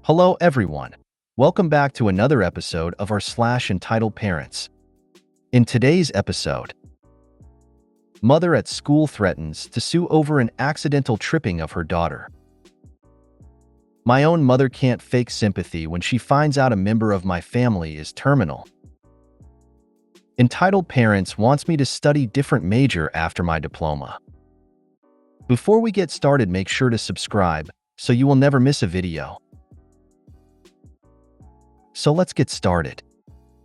Hello everyone. Welcome back to another episode of our entitled parents. In today's episode, mother at school threatens to sue over an accidental tripping of her daughter. My own mother can't fake sympathy when she finds out a member of my family is terminal. Entitled Parents wants me to study different major after my diploma. Before we get started, make sure to subscribe so you will never miss a video. So let's get started.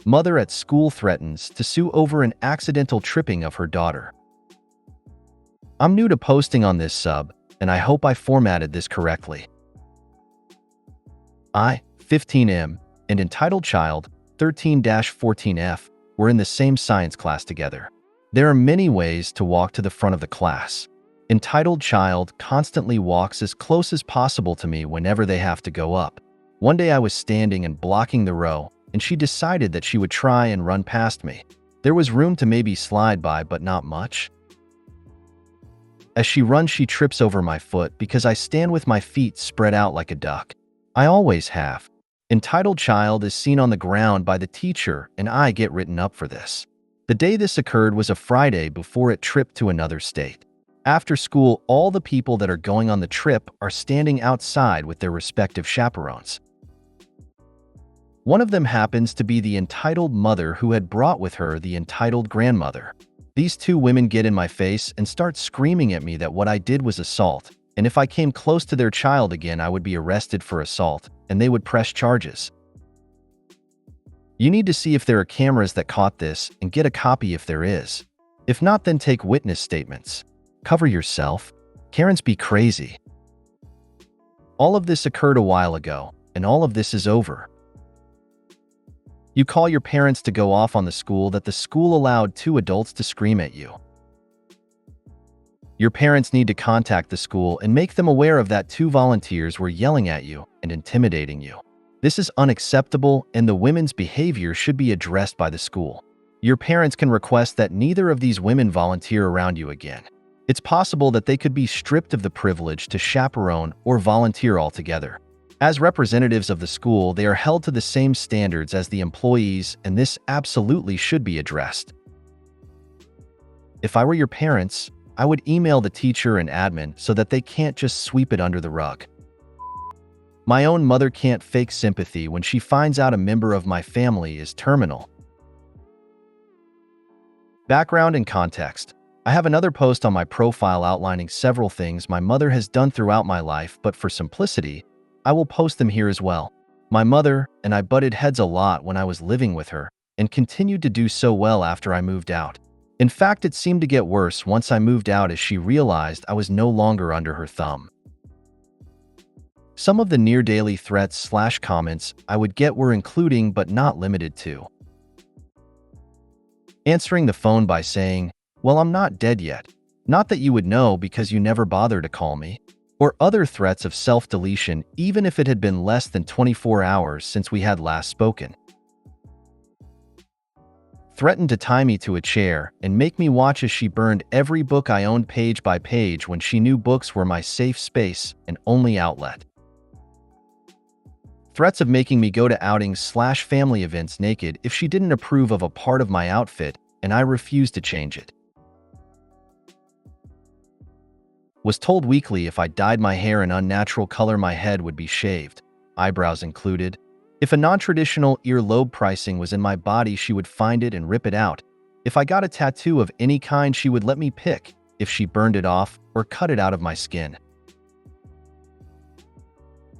Mother at school threatens to sue over an accidental tripping of her daughter. I'm new to posting on this sub, and I hope I formatted this correctly. I, 15M, and entitled child, 13-14F, were in the same science class together. There are many ways to walk to the front of the class. Entitled child constantly walks as close as possible to me whenever they have to go up. One day I was standing and blocking the row, and she decided that she would try and run past me. There was room to maybe slide by, but not much. As she runs, she trips over my foot because I stand with my feet spread out like a duck. I always have. Entitled child is seen on the ground by the teacher, and I get written up for this. The day this occurred was a Friday before it tripped to another state. After school, all the people that are going on the trip are standing outside with their respective chaperones. One of them happens to be the entitled mother who had brought with her the entitled grandmother. These two women get in my face and start screaming at me that what I did was assault, and if I came close to their child again, I would be arrested for assault, and they would press charges. You need to see if there are cameras that caught this and get a copy if there is. If not, then take witness statements. Cover yourself. Karens be crazy. All of this occurred a while ago, and all of this is over. You call your parents to go off on the school that the school allowed two adults to scream at you. Your parents need to contact the school and make them aware of that two volunteers were yelling at you and intimidating you. This is unacceptable, and the women's behavior should be addressed by the school. Your parents can request that neither of these women volunteer around you again. It's possible that they could be stripped of the privilege to chaperone or volunteer altogether. As representatives of the school, they are held to the same standards as the employees, and this absolutely should be addressed. If I were your parents, I would email the teacher and admin so that they can't just sweep it under the rug. My own mother can't fake sympathy when she finds out a member of my family is terminal. Background and context. I have another post on my profile outlining several things my mother has done throughout my life, but for simplicity, I will post them here as well. My mother and I butted heads a lot when I was living with her, and continued to do so well after I moved out. In fact, it seemed to get worse once I moved out as she realized I was no longer under her thumb. Some of the near-daily threats/comments I would get were including but not limited to answering the phone by saying, "Well, I'm not dead yet. Not that you would know because you never bother to call me." Or other threats of self-deletion even if it had been less than 24 hours since we had last spoken. Threatened to tie me to a chair and make me watch as she burned every book I owned page by page when she knew books were my safe space and only outlet. Threats of making me go to outings/family events naked if she didn't approve of a part of my outfit and I refused to change it. Was told weekly if I dyed my hair an unnatural color my head would be shaved, eyebrows included. If a non-traditional earlobe piercing was in my body, she would find it and rip it out. If I got a tattoo of any kind, she would let me pick if she burned it off or cut it out of my skin.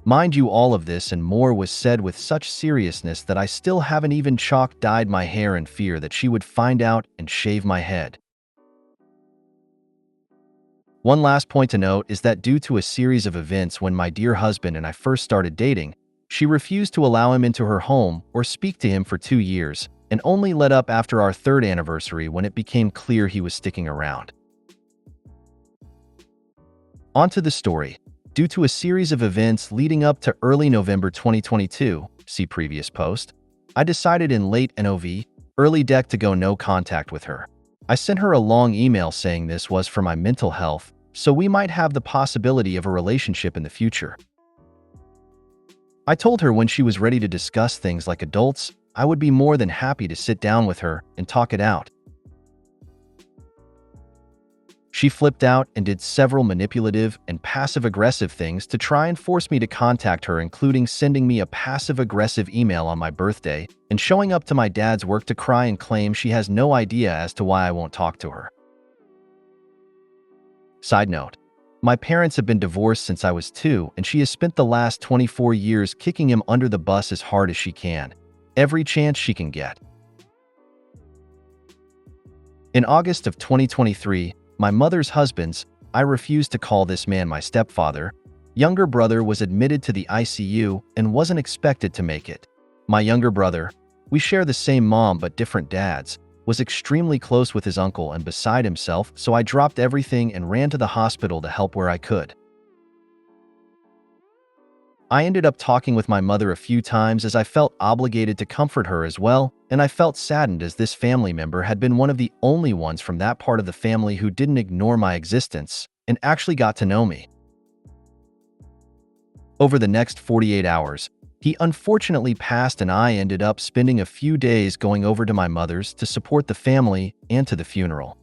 Mind you, all of this and more was said with such seriousness that I still haven't even chalk-dyed my hair in fear that she would find out and shave my head. One last point to note is that due to a series of events when my dear husband and I first started dating, she refused to allow him into her home or speak to him for 2 years, and only let up after our 3rd anniversary when it became clear he was sticking around. On to the story. Due to a series of events leading up to early November 2022, see previous post, I decided in late early to go no contact with her. I sent her a long email saying this was for my mental health, so we might have the possibility of a relationship in the future. I told her when she was ready to discuss things like adults, I would be more than happy to sit down with her and talk it out. She flipped out and did several manipulative and passive-aggressive things to try and force me to contact her, including sending me a passive-aggressive email on my birthday and showing up to my dad's work to cry and claim she has no idea as to why I won't talk to her. Side note: my parents have been divorced since I was 2, and she has spent the last 24 years kicking him under the bus as hard as she can, every chance she can get. In August of 2023, my mother's husband's, I refuse to call this man my stepfather, younger brother was admitted to the ICU and wasn't expected to make it. My younger brother, we share the same mom but different dads, was extremely close with his uncle and beside himself, so I dropped everything and ran to the hospital to help where I could. I ended up talking with my mother a few times as I felt obligated to comfort her as well, and I felt saddened as this family member had been one of the only ones from that part of the family who didn't ignore my existence and actually got to know me. Over the next 48 hours, he unfortunately passed, and I ended up spending a few days going over to my mother's to support the family and to the funeral.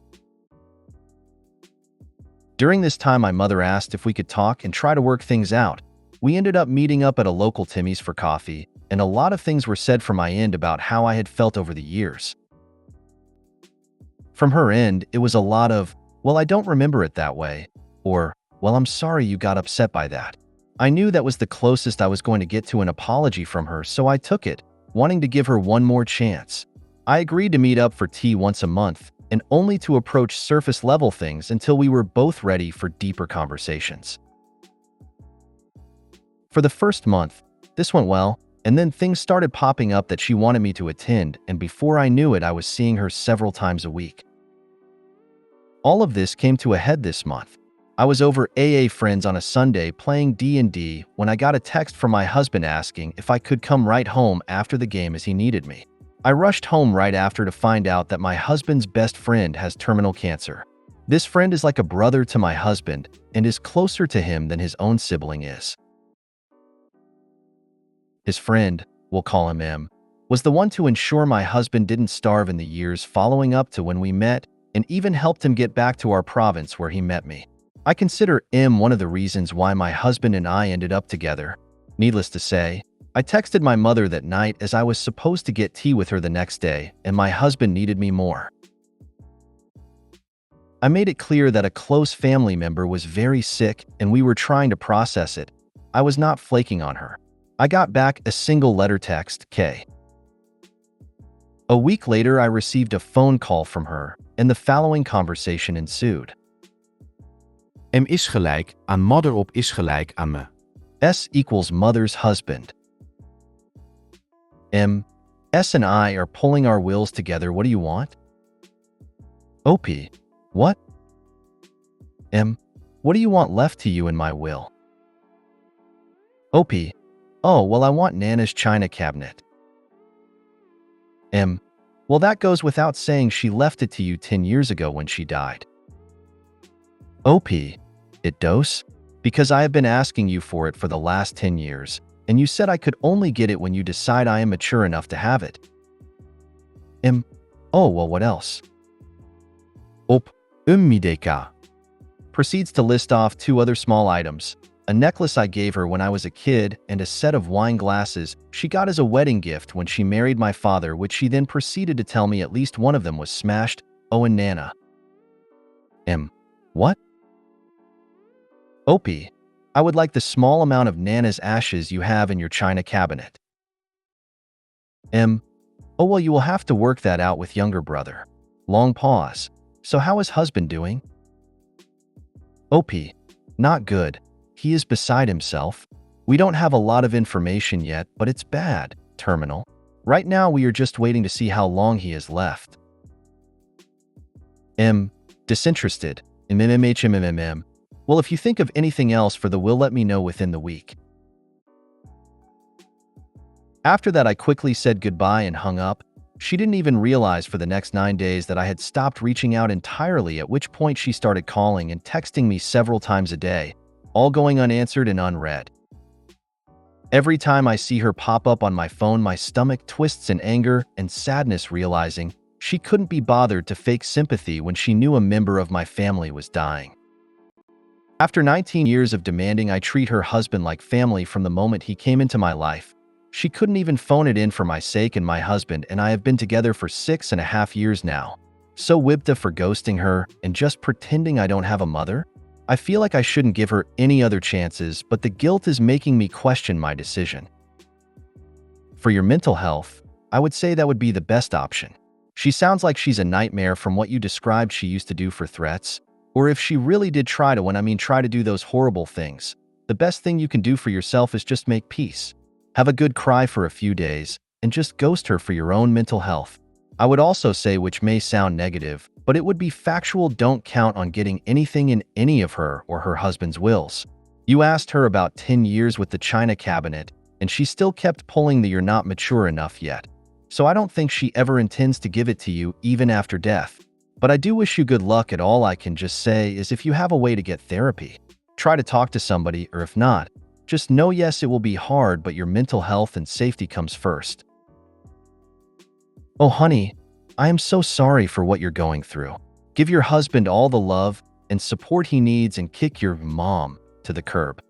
During this time, my mother asked if we could talk and try to work things out. We ended up meeting up at a local Timmy's for coffee, and a lot of things were said from my end about how I had felt over the years. From her end, it was a lot of, "Well, I don't remember it that way," or, "Well, I'm sorry you got upset by that." I knew that was the closest I was going to get to an apology from her, so I took it, wanting to give her one more chance. I agreed to meet up for tea once a month, and only to approach surface-level things until we were both ready for deeper conversations. For the first month, this went well, and then things started popping up that she wanted me to attend, and before I knew it, I was seeing her several times a week. All of this came to a head this month. I was over AA friends on a Sunday playing D&D when I got a text from my husband asking if I could come right home after the game as he needed me. I rushed home right after to find out that my husband's best friend has terminal cancer. This friend is like a brother to my husband and is closer to him than his own sibling is. His friend, we'll call him M, was the one to ensure my husband didn't starve in the years following up to when we met, and even helped him get back to our province where he met me. I consider M one of the reasons why my husband and I ended up together. Needless to say, I texted my mother that night as I was supposed to get tea with her the next day, and my husband needed me more. I made it clear that a close family member was very sick and we were trying to process it. I was not flaking on her. I got back a single letter text, K. A week later, I received a phone call from her, and the following conversation ensued. M is gelijk aan mother op is gelijk aan me. S equals mother's husband. M, S and I are pulling our wills together. What do you want? OP, what? M, what do you want left to you in my will? OP, oh, well, I want Nana's china cabinet. M, well, that goes without saying. She left it to you 10 years ago when she died. OP, it does? Because I have been asking you for it for the last 10 years, and you said I could only get it when you decide I am mature enough to have it. M, oh, well, what else? OP, mideka. Proceeds to list off 2 other small items. A necklace I gave her when I was a kid and a set of wine glasses she got as a wedding gift when she married my father, which she then proceeded to tell me at least one of them was smashed. Oh, and Nana. M, what? OP, I would like the small amount of Nana's ashes you have in your china cabinet. M, oh, well, you will have to work that out with younger brother. Long pause. So how is husband doing? OP, not good. He is beside himself. We don't have a lot of information yet, but it's bad. Terminal. Right now, we are just waiting to see how long he has left. M, disinterested. MMMHMMM. Well, if you think of anything else for the will, let me know within the week. After that, I quickly said goodbye and hung up. She didn't even realize for the next 9 days that I had stopped reaching out entirely, at which point she started calling and texting me several times a day, all going unanswered and unread. Every time I see her pop up on my phone, my stomach twists in anger and sadness, realizing she couldn't be bothered to fake sympathy when she knew a member of my family was dying. After 19 years of demanding I treat her husband like family from the moment he came into my life, she couldn't even phone it in for my sake, and my husband and I have been together for 6.5 years now. So whipped for ghosting her and just pretending I don't have a mother? I feel like I shouldn't give her any other chances, but the guilt is making me question my decision. For your mental health, I would say that would be the best option. She sounds like she's a nightmare from what you described she used to do for threats. Or if she really did try to do those horrible things, the best thing you can do for yourself is just make peace. Have a good cry for a few days, and just ghost her for your own mental health. I would also say, which may sound negative, but it would be factual, don't count on getting anything in any of her or her husband's wills. You asked her about 10 years with the China cabinet, and she still kept pulling the "you're not mature enough yet." So I don't think she ever intends to give it to you, even after death. But I do wish you good luck. And all I can just say is, if you have a way to get therapy, try to talk to somebody, or if not, just know yes, it will be hard, but your mental health and safety comes first. Oh honey, I am so sorry for what you're going through. Give your husband all the love and support he needs, and kick your mom to the curb.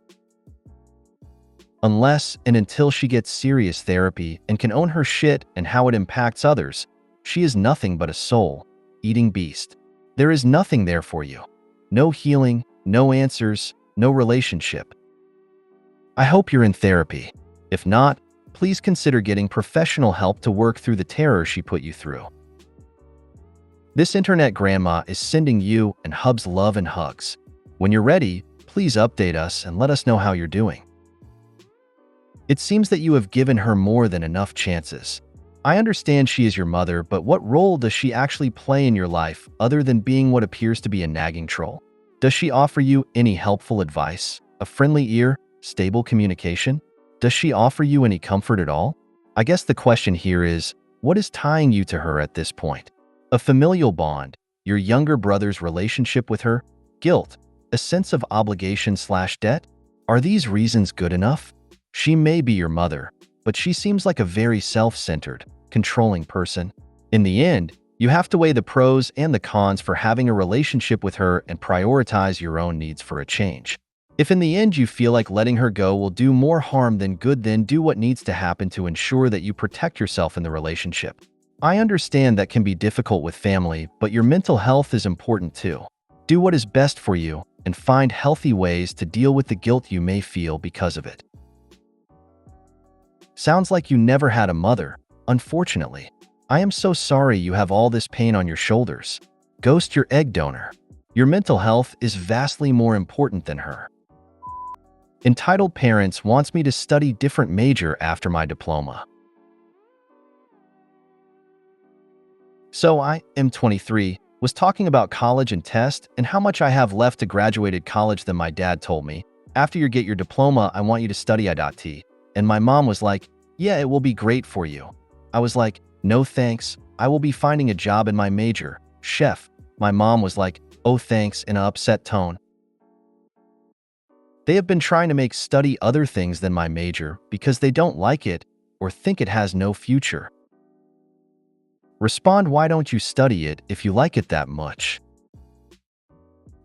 Unless and until she gets serious therapy and can own her shit and how it impacts others, she is nothing but a soul-eating beast. There is nothing there for you. No healing, no answers, no relationship. I hope you're in therapy. If not, please consider getting professional help to work through the terror she put you through. This internet grandma is sending you and Hubs love and hugs. When you're ready, please update us and let us know how you're doing. It seems that you have given her more than enough chances. I understand she is your mother, but what role does she actually play in your life other than being what appears to be a nagging troll? Does she offer you any helpful advice, a friendly ear, stable communication? Does she offer you any comfort at all? I guess the question here is, what is tying you to her at this point? A familial bond, your younger brother's relationship with her, guilt, a sense of obligation/debt? Are these reasons good enough? She may be your mother, but she seems like a very self-centered, controlling person. In the end, you have to weigh the pros and the cons for having a relationship with her and prioritize your own needs for a change. If in the end you feel like letting her go will do more harm than good, then do what needs to happen to ensure that you protect yourself in the relationship. I understand that can be difficult with family, but your mental health is important too. Do what is best for you and find healthy ways to deal with the guilt you may feel because of it. Sounds like you never had a mother, unfortunately. I am so sorry you have all this pain on your shoulders. Ghost your egg donor. Your mental health is vastly more important than her. Entitled Parents wants me to study different major after my diploma. So I am 23, was talking about college and test and how much I have left to graduated college. Then my dad told me, after you get your diploma, I want you to study IT. And my mom was like, yeah, it will be great for you. I was like, no thanks, I will be finding a job in my major, chef. My mom was like, oh thanks, in an upset tone. They have been trying to make study other things than my major because they don't like it or think it has no future. Respond, why don't you study it if you like it that much?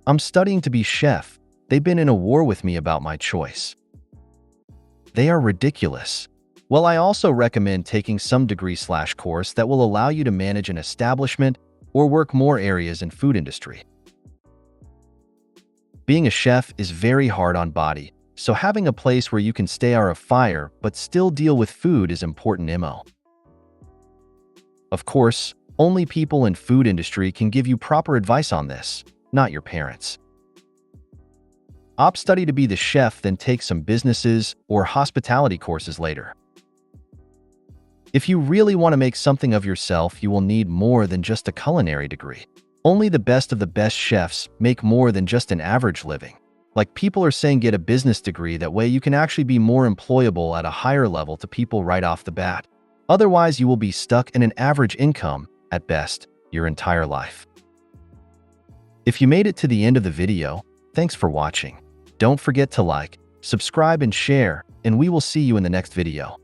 I'm studying to be chef. They've been in a war with me about my choice. They are ridiculous. Well, I also recommend taking some degree/course that will allow you to manage an establishment or work more areas in food industry. Being a chef is very hard on body, so having a place where you can stay out of fire but still deal with food is important. Of course, only people in food industry can give you proper advice on this, not your parents. Opt study to be the chef, then take some businesses or hospitality courses later. If you really want to make something of yourself, you will need more than just a culinary degree. Only the best of the best chefs make more than just an average living. Like people are saying, get a business degree, that way you can actually be more employable at a higher level to people right off the bat. Otherwise, you will be stuck in an average income, at best, your entire life. If you made it to the end of the video, thanks for watching. Don't forget to like, subscribe, and share, and we will see you in the next video.